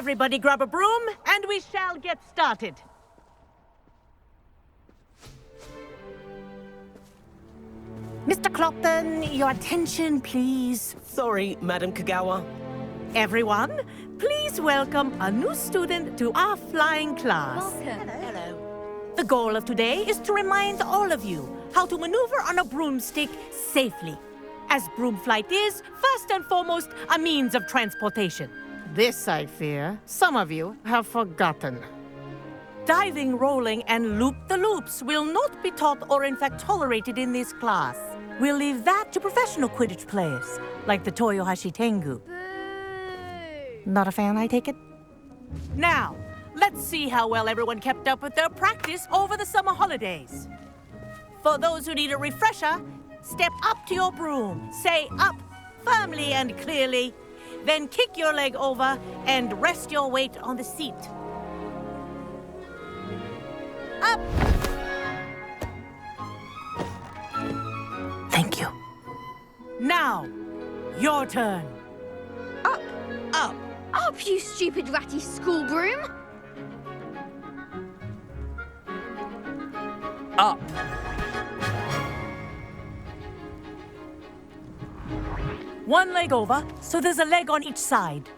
Everybody grab a broom, and we shall get started. Mr. Clopton, your attention, please. Sorry, Madam Kagawa. Everyone, please welcome a new student to our flying class. Welcome. Hello. The goal of today is to remind all of you how to maneuver on a broomstick safely, as broom flight is, first and foremost, a means of transportation. This, I fear, some of you have forgotten. Diving, rolling, and loop-the-loops will not be taught or in fact tolerated in this class. We'll leave that to professional Quidditch players, like the Toyohashi Tengu. Boo! Not a fan, I take it? Now, let's see how well everyone kept up with their practice over the summer holidays. For those who need a refresher, step up to your broom, say up firmly and clearly, then kick your leg over and rest your weight on the seat. Up! Thank you. Now, your turn. Up! Up. Up, you stupid ratty school broom! Up. One leg over, so there's a leg on each side.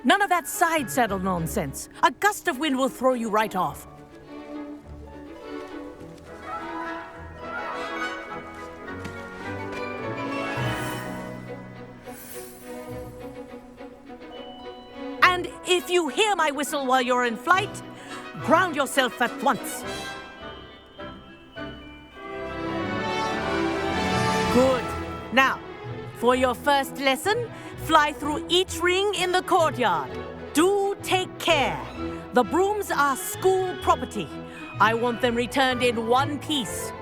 None of that side saddle nonsense. A gust of wind will throw you right off. And if you hear my whistle while you're in flight, ground yourself at once. Good. Now, for your first lesson, fly through each ring in the courtyard. Do take care. The brooms are school property. I want them returned in one piece.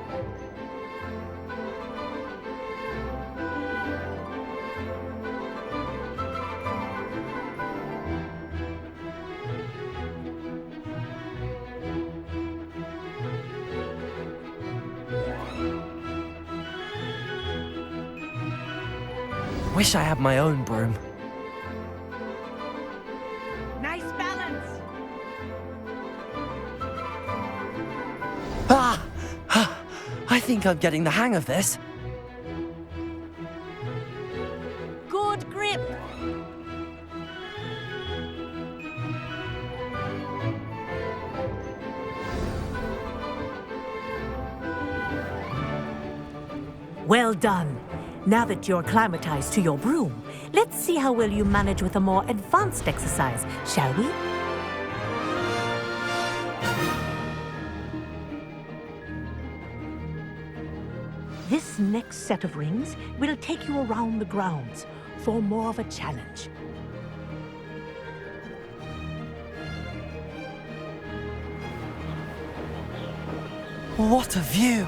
Wish I had my own broom. Nice balance. Ah! I think I'm getting the hang of this. Good grip. Well done. Now that you're acclimatized to your broom, let's see how well you manage with a more advanced exercise, shall we? This next set of rings will take you around the grounds for more of a challenge. What a view!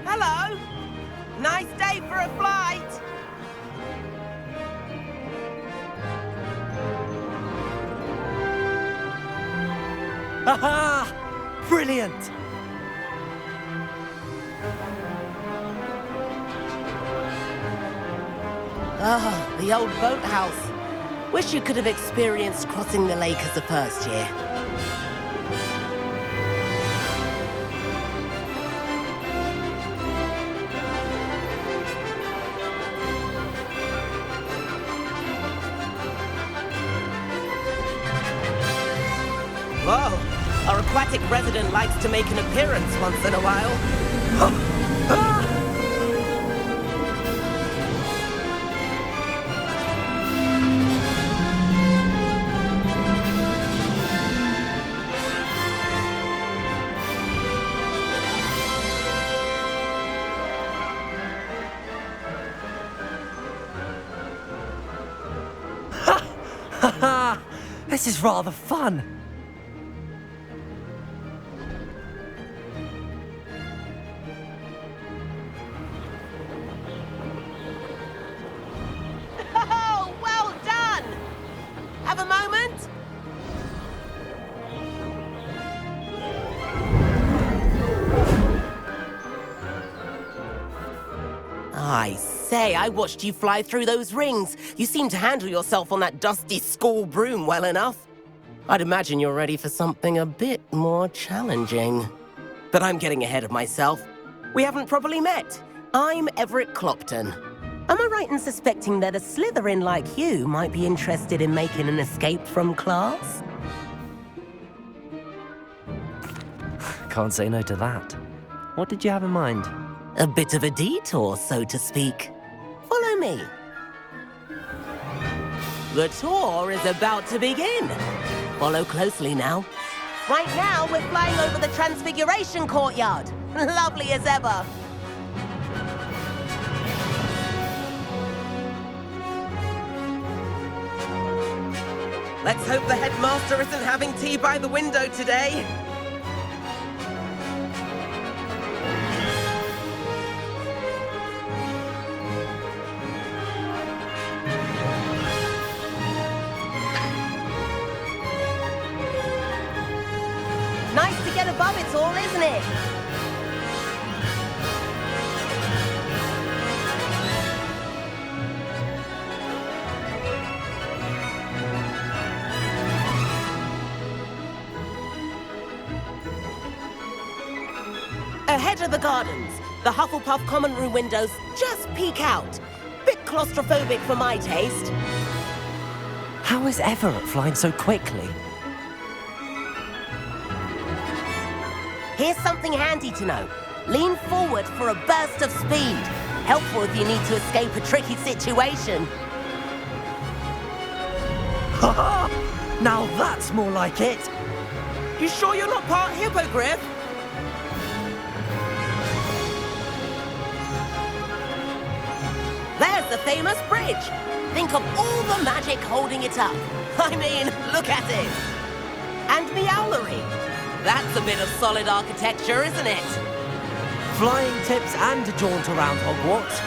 Hello! Nice day for a flight! Aha! Brilliant! Ah, the old boathouse. Wish you could have experienced crossing the lake as a first year. Whoa, our aquatic resident likes to make an appearance once in a while. Haha! This is rather fun. Oh, well done! Have a moment? I say, I watched you fly through those rings. You seem to handle yourself on that dusty school broom well enough. I'd imagine you're ready for something a bit more challenging. But I'm getting ahead of myself. We haven't properly met. I'm Everett Clopton. Am I right in suspecting that a Slytherin like you might be interested in making an escape from class? Can't say no to that. What did you have in mind? A bit of a detour, so to speak. Follow me. The tour is about to begin. Follow closely now. Right now, we're flying over the Transfiguration Courtyard. Lovely as ever. Let's hope the headmaster isn't having tea by the window today. Nice to get above it all, isn't it? Ahead of the gardens, the Hufflepuff common room windows just peek out. Bit claustrophobic for my taste. How is Everett flying so quickly? Here's something handy to know. Lean forward for a burst of speed. Helpful if you need to escape a tricky situation. Ha! Now that's more like it! You sure you're not part hippogriff? There's the famous bridge. Think of all the magic holding it up. I mean, look at it. And Meowlery. That's a bit of solid architecture, isn't it? Flying tips and a jaunt around Hogwarts.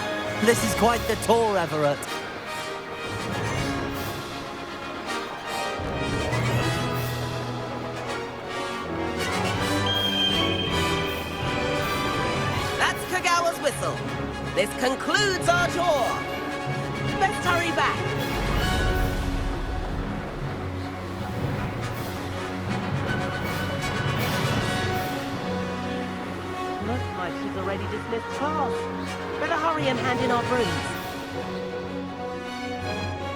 This is quite the tour, Everett. That's Kagawa's whistle. This concludes our tour. Let's hurry back. Looks like she's already dismissed class. Better hurry and hand in our brooms.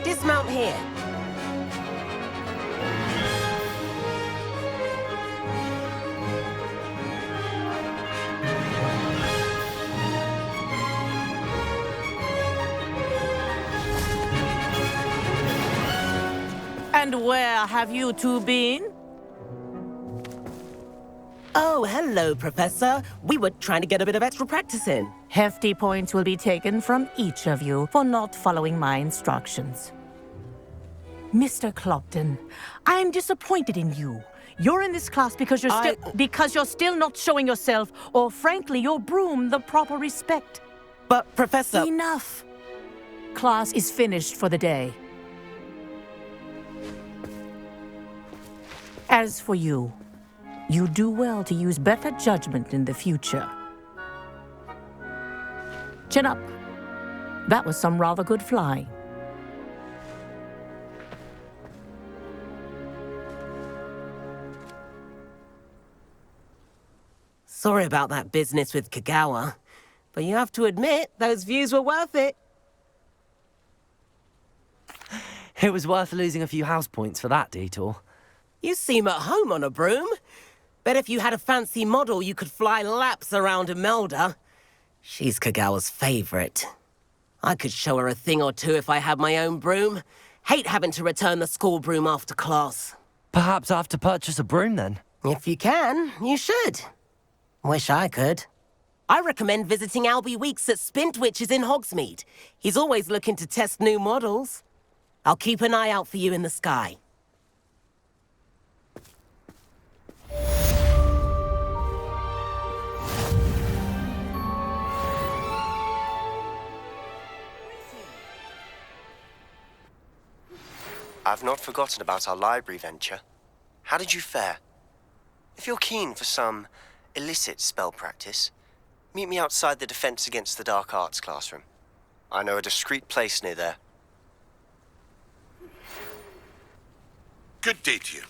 Dismount here. And where have you two been? Oh, hello, Professor. We were trying to get a bit of extra practice in. Hefty points will be taken from each of you for not following my instructions. Mr. Clopton, I'm disappointed in you. You're in this class because you're still not showing yourself, or frankly, your broom the proper respect. But, Professor... Enough. Class is finished for the day. As for you, you do well to use better judgment in the future. Chin up. That was some rather good flying. Sorry about that business with Kagawa, but you have to admit, those views were worth it. It was worth losing a few house points for that detour. You seem at home on a broom. Bet if you had a fancy model, you could fly laps around Imelda. She's Kagawa's favorite. I could show her a thing or two if I had my own broom. Hate having to return the school broom after class. Perhaps I have to purchase a broom then. If you can, you should. Wish I could. I recommend visiting Albie Weeks at Spintwitches in Hogsmeade. He's always looking to test new models. I'll keep an eye out for you in the sky. I've not forgotten about our library venture. How did you fare? If you're keen for some illicit spell practice, meet me outside the Defense Against the Dark Arts classroom. I know a discreet place near there. Good day to you.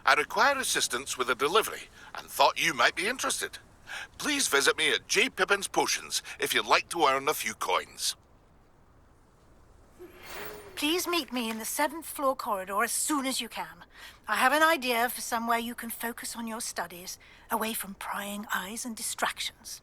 I require assistance with a delivery and thought you might be interested. Please visit me at J. Pippin's Potions if you'd like to earn a few coins. Please meet me in the 7th floor corridor as soon as you can. I have an idea for somewhere you can focus on your studies, away from prying eyes and distractions.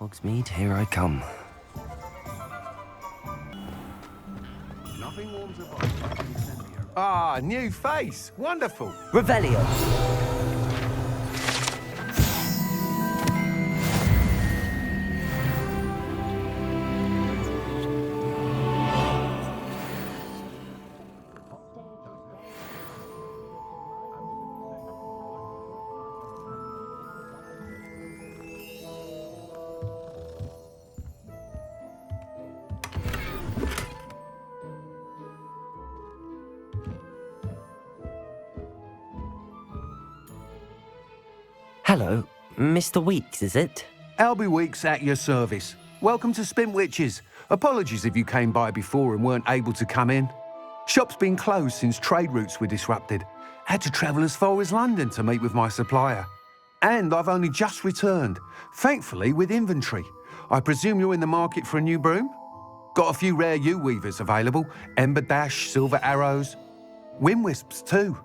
Hogsmeade, here I come. Ah, new face. Wonderful. Revelio. Hello, Mr. Weeks, is it? Albie Weeks at your service. Welcome to Spintwitches. Apologies if you came by before and weren't able to come in. Shop's been closed since trade routes were disrupted. Had to travel as far as London to meet with my supplier. And I've only just returned, thankfully with inventory. I presume you're in the market for a new broom? Got a few rare U-weavers available. Ember Dash, Silver Arrows. Wind Wisps too.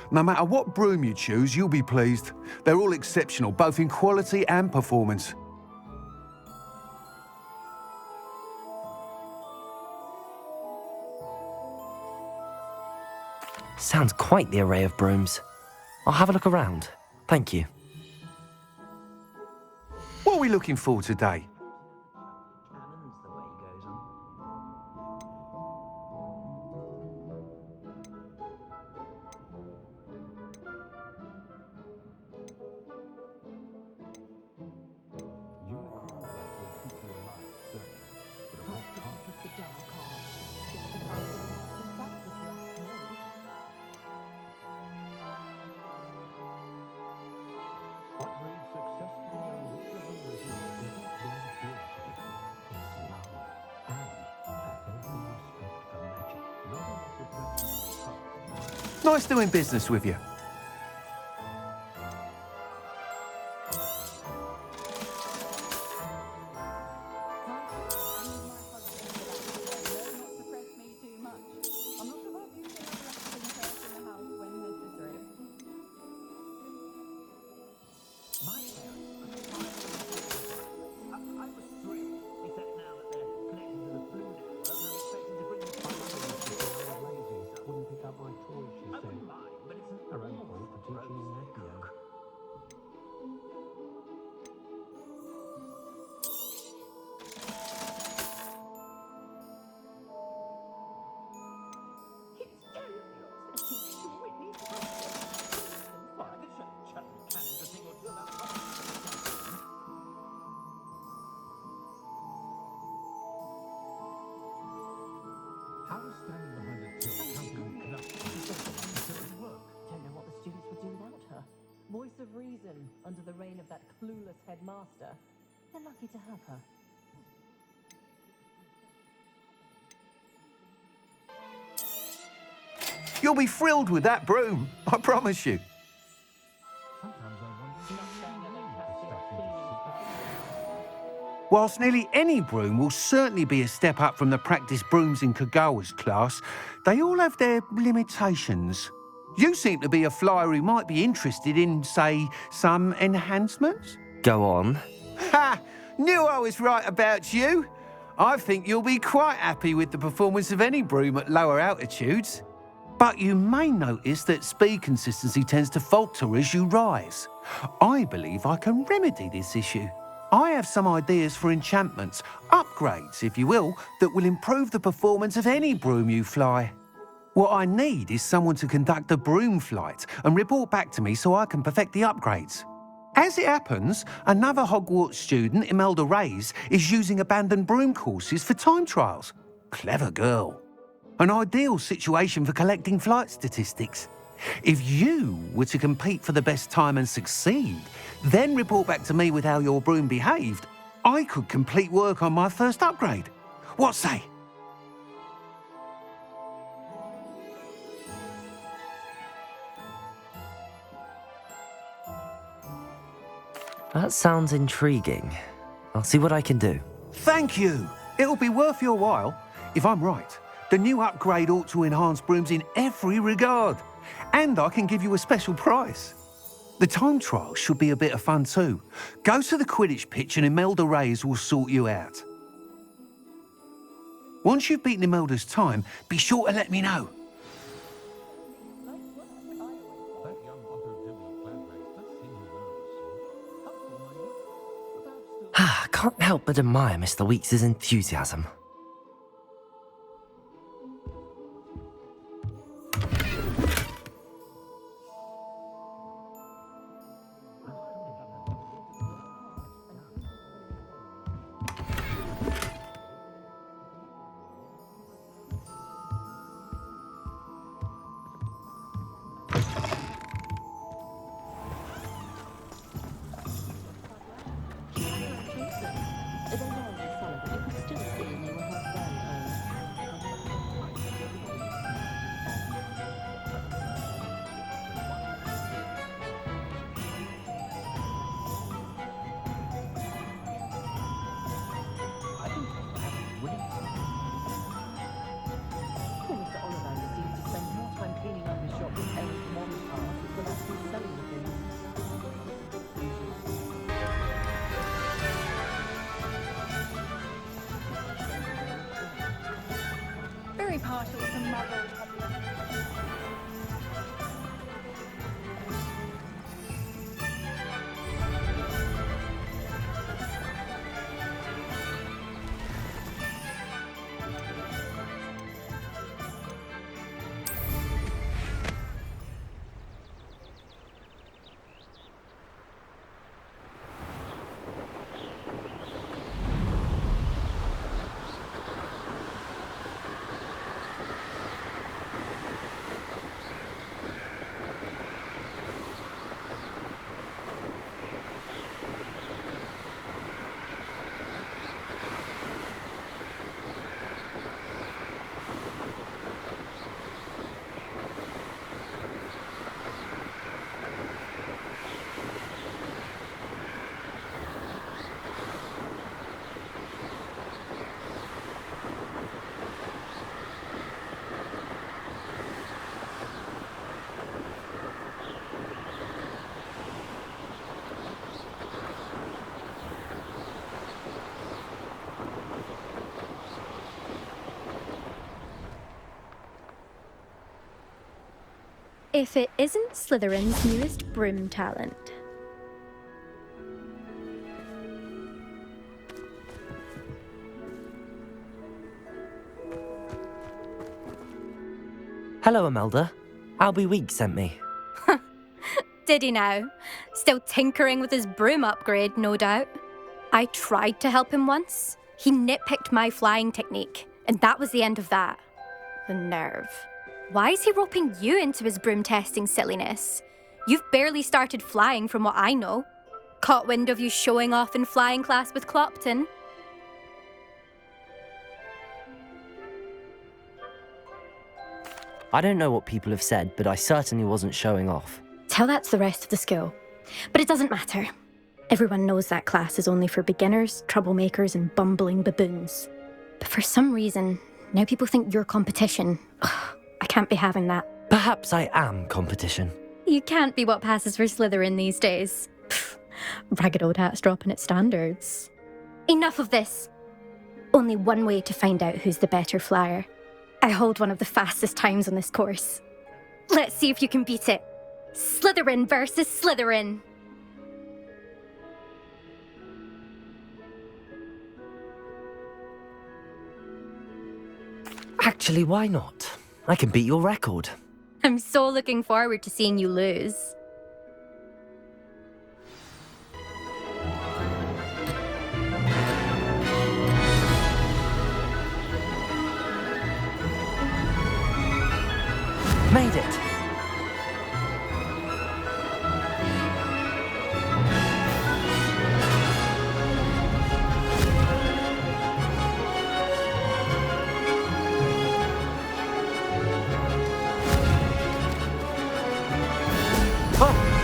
No matter what broom you choose, you'll be pleased. They're all exceptional, both in quality and performance. Sounds quite the array of brooms. I'll have a look around. Thank you. What are we looking for today? Nice doing business with you. Voice of reason under the reign of that clueless headmaster. They're lucky to have her. You'll be thrilled with that broom, I promise you. Whilst nearly any broom will certainly be a step up from the practice brooms in Kagawa's class, they all have their limitations. You seem to be a flyer who might be interested in, say, some enhancements? Go on. Ha! Knew I was right about you. I think you'll be quite happy with the performance of any broom at lower altitudes. But you may notice that speed consistency tends to falter as you rise. I believe I can remedy this issue. I have some ideas for enchantments, upgrades, if you will, that will improve the performance of any broom you fly. What I need is someone to conduct a broom flight and report back to me so I can perfect the upgrades. As it happens, another Hogwarts student, Imelda Reyes, is using abandoned broom courses for time trials. Clever girl. An ideal situation for collecting flight statistics. If you were to compete for the best time and succeed, then report back to me with how your broom behaved, I could complete work on my first upgrade. What say? That sounds intriguing. I'll see what I can do. Thank you. It'll be worth your while. If I'm right, the new upgrade ought to enhance brooms in every regard. And I can give you a special price. The time trial should be a bit of fun too. Go to the Quidditch pitch and Imelda Reyes will sort you out. Once you've beaten Imelda's time, be sure to let me know. I can't help but admire Mr. Weeks' enthusiasm. Very partial to muddled. If it isn't Slytherin's newest broom talent. Hello, Imelda. Albie Weeks sent me. Did he now? Still tinkering with his broom upgrade, no doubt. I tried to help him once. He nitpicked my flying technique, and that was the end of that. The nerve. Why is he roping you into his broom testing silliness? You've barely started flying from what I know. Caught wind of you showing off in flying class with Clopton. I don't know what people have said, but I certainly wasn't showing off. Tell that to the rest of the school. But it doesn't matter. Everyone knows that class is only for beginners, troublemakers, and bumbling baboons. But for some reason, now people think you're competition. Ugh, I can't be having that. Perhaps I am competition. You can't be what passes for Slytherin these days. Pfft, ragged old hat's dropping its standards. Enough of this. Only one way to find out who's the better flyer. I hold one of the fastest times on this course. Let's see if you can beat it. Slytherin versus Slytherin. Actually, why not? I can beat your record. I'm so looking forward to seeing you lose. Made it!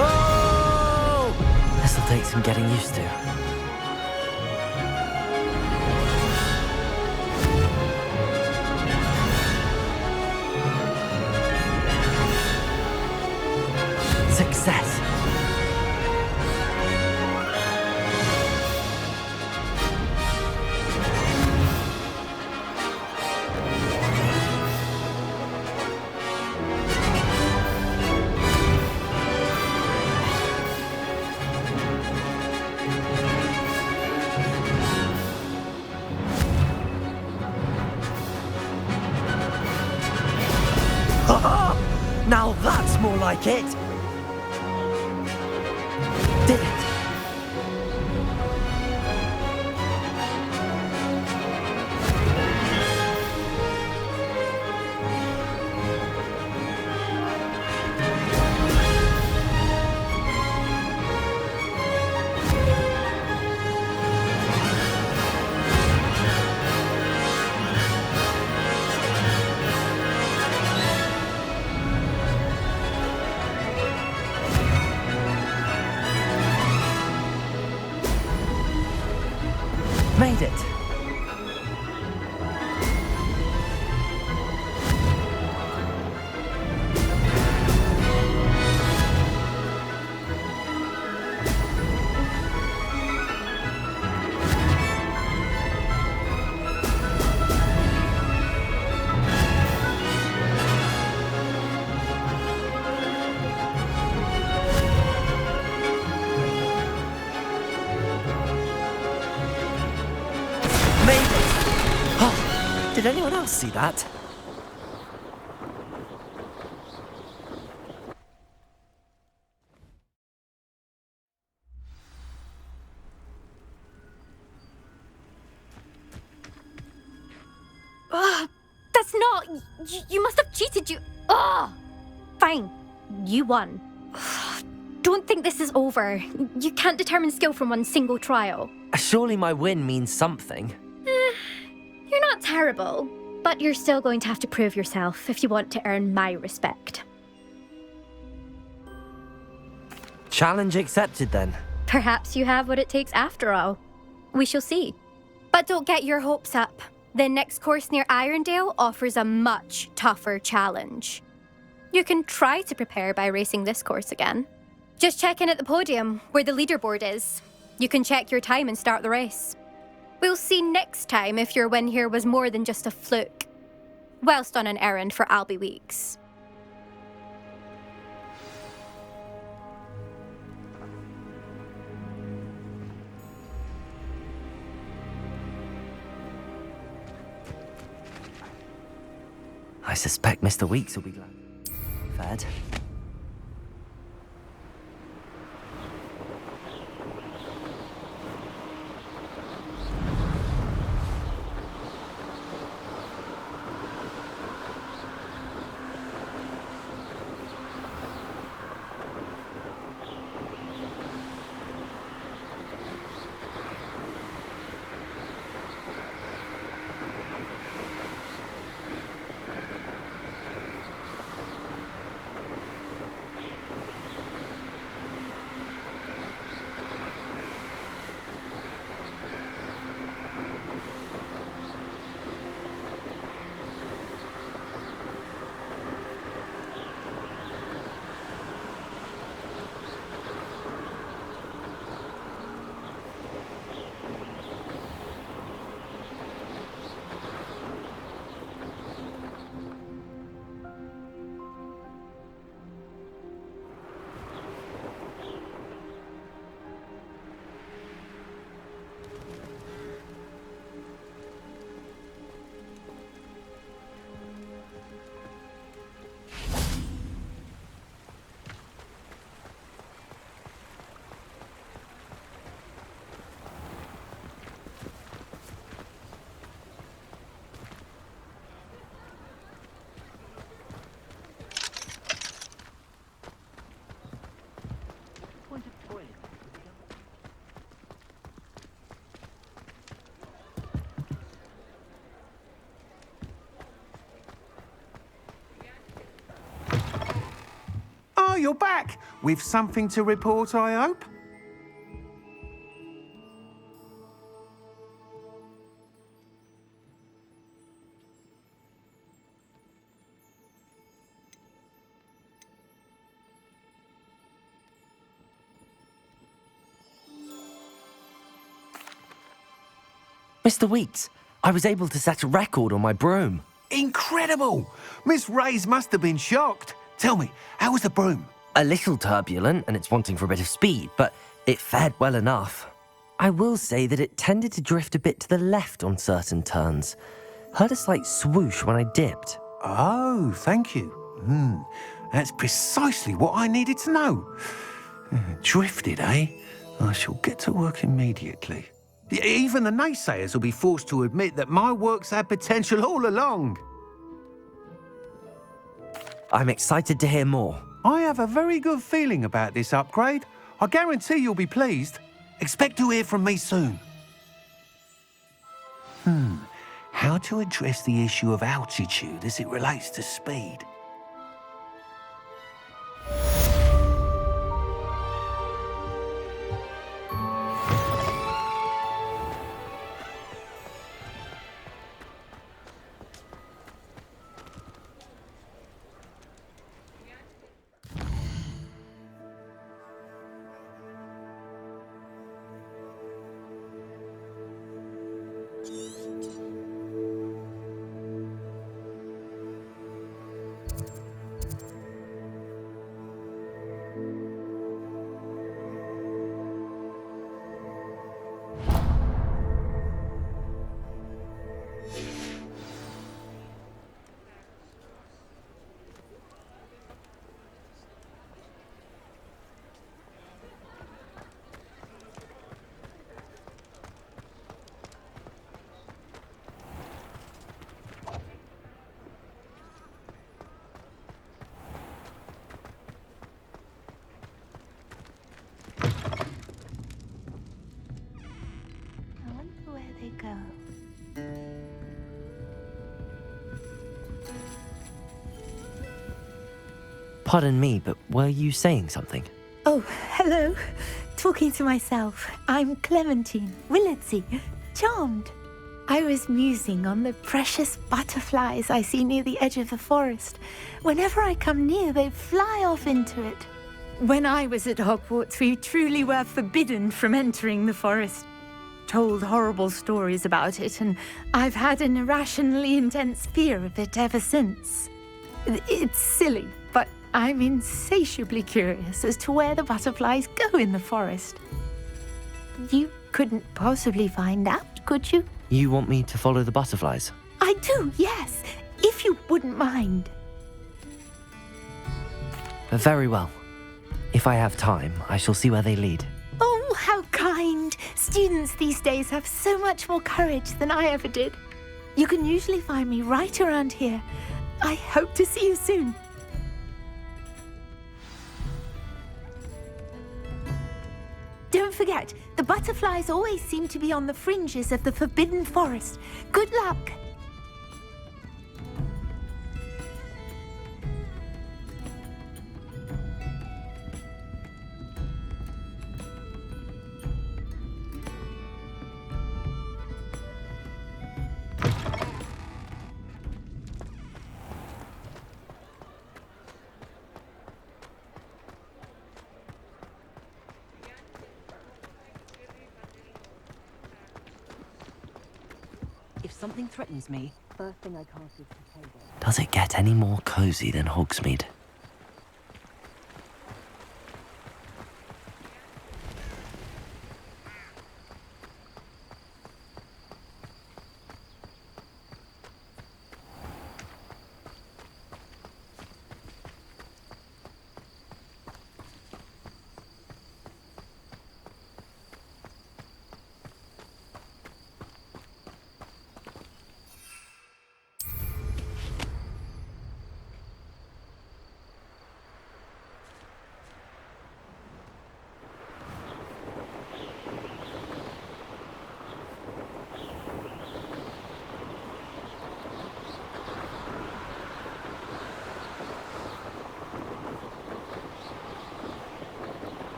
Oh! This'll take some getting used to. Success! Now that's more like it! Did it! Made it! Did anyone else see that? That's not... You must have cheated, you... Ugh! Fine. You won. Don't think this is over. You can't determine skill from one single trial. Surely my win means something. You're not terrible, but you're still going to have to prove yourself if you want to earn my respect. Challenge accepted then. Perhaps you have what it takes after all. We shall see. But don't get your hopes up. The next course near Irondale offers a much tougher challenge. You can try to prepare by racing this course again. Just check in at the podium, where the leaderboard is. You can check your time and start the race. We'll see next time if your win here was more than just a fluke, whilst on an errand for Albie Weeks. I suspect Mr. Weeks will be glad. Fed. you're back. With something to report, I hope? Mr. Weeks, I was able to set a record on my broom. Incredible! Miss Reyes must have been shocked. Tell me, how was the broom? A little turbulent and it's wanting for a bit of speed, but it fared well enough. I will say that it tended to drift a bit to the left on certain turns. Heard a slight swoosh when I dipped. Oh, thank you. That's precisely what I needed to know. Drifted, eh? I shall get to work immediately. Even the naysayers will be forced to admit that my work's had potential all along. I'm excited to hear more. I have a very good feeling about this upgrade. I guarantee you'll be pleased. Expect to hear from me soon. How to address the issue of altitude as it relates to speed? I wonder where they go. Pardon me, but were you saying something? Oh, hello. Talking to myself. I'm Clementine Willardsey. Charmed. I was musing on the precious butterflies I see near the edge of the forest. Whenever I come near, they fly off into it. When I was at Hogwarts, we truly were forbidden from entering the forest. Told horrible stories about it, and I've had an irrationally intense fear of it ever since. It's silly, but I'm insatiably curious as to where the butterflies go in the forest. You couldn't possibly find out, could you? You want me to follow the butterflies? I do, yes, if you wouldn't mind. Very well. If I have time, I shall see where they lead. Oh, how kind. Students these days have so much more courage than I ever did. You can usually find me right around here. I hope to see you soon. Don't forget, the butterflies always seem to be on the fringes of the Forbidden Forest. Good luck! If something threatens me, first thing I cast is Potato. Does it get any more cozy than Hogsmeade?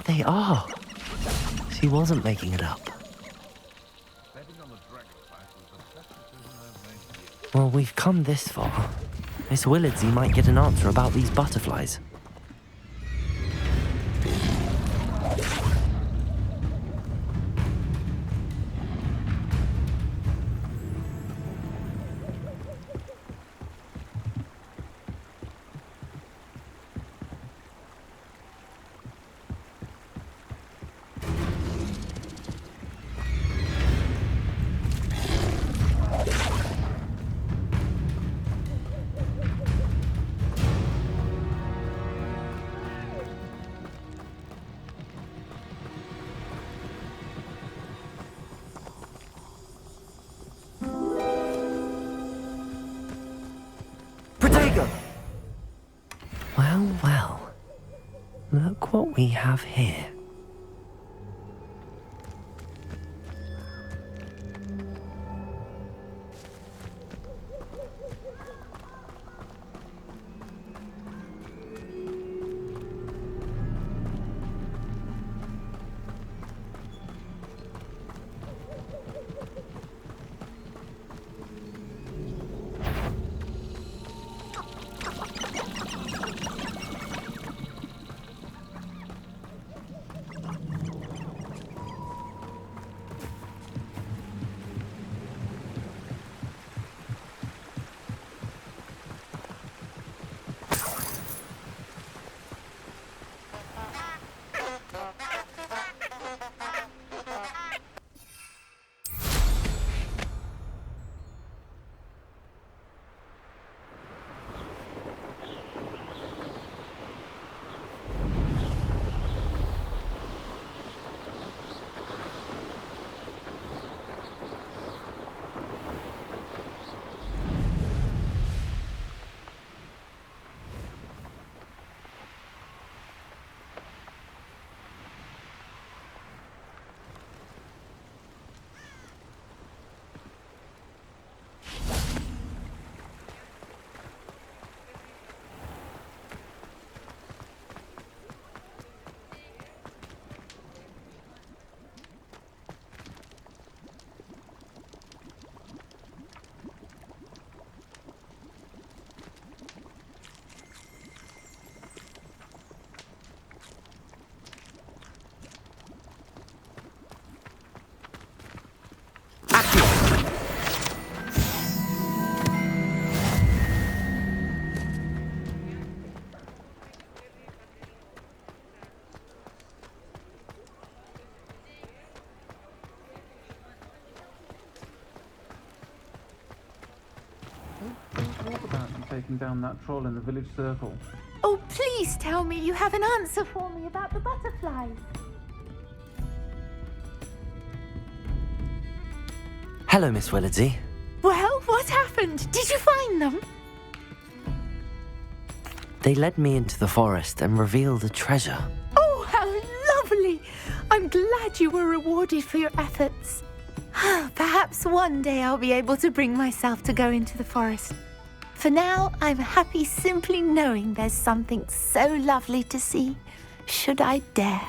they are. She wasn't making it up. Well, we've come this far. Miss Willardsey might get an answer about these butterflies. Well, well. Look what we have here. Taking down that troll in the village circle. Oh, please tell me you have an answer for me about the butterflies. Hello, Miss Willardsey. Well, what happened? Did you find them? They led me into the forest and revealed a treasure. Oh, how lovely! I'm glad you were rewarded for your efforts. Perhaps one day I'll be able to bring myself to go into the forest. For now, I'm happy simply knowing there's something so lovely to see, should I dare.